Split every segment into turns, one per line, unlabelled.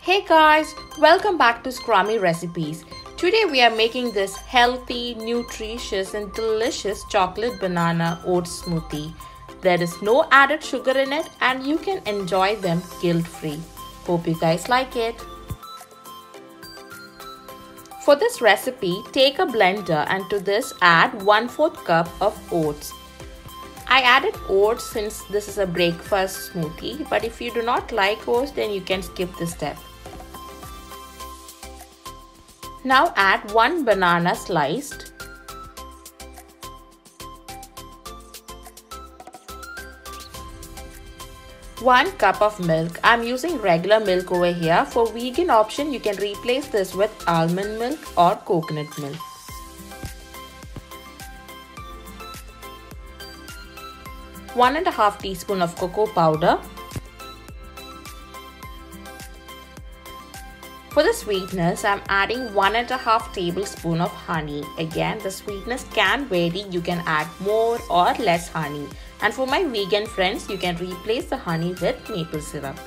Hey guys, welcome back to Scrummy Recipes. Today we are making this healthy, nutritious and delicious chocolate banana oats smoothie. There is no added sugar in it and you can enjoy them guilt-free. Hope you guys like it. For this recipe, take a blender and to this add 1/4 cup of oats. I added oats since this is a breakfast smoothie, but if you do not like oats then you can skip this step. Now add 1 banana sliced, one cup of milk. I'm using regular milk over here. For vegan option, you can replace this with almond milk or coconut milk. One and a half teaspoon of cocoa powder. For the sweetness, I'm adding 1.5 tablespoon of honey. Again, the sweetness can vary. You can add more or less honey. And for my vegan friends, you can replace the honey with maple syrup.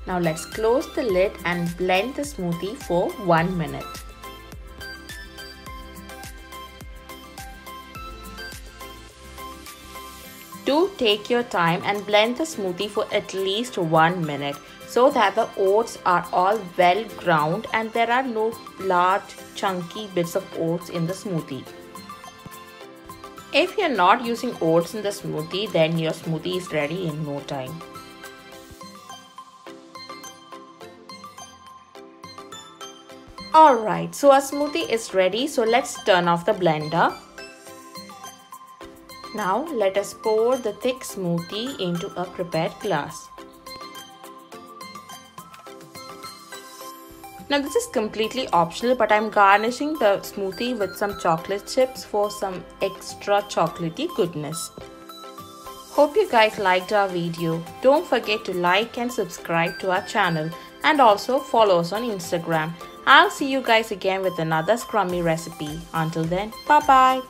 Now let's close the lid and blend the smoothie for 1 minute. Do take your time and blend the smoothie for at least 1 minute so that the oats are all well ground and there are no large chunky bits of oats in the smoothie. If you're not using oats in the smoothie, then your smoothie is ready in no time. Alright, so our smoothie is ready, so let's turn off the blender. Now let us pour the thick smoothie into a prepared glass. Now this is completely optional, but I'm garnishing the smoothie with some chocolate chips for some extra chocolatey goodness. Hope you guys liked our video. Don't forget to like and subscribe to our channel and also follow us on Instagram. I'll see you guys again with another scrummy recipe. Until then, bye bye.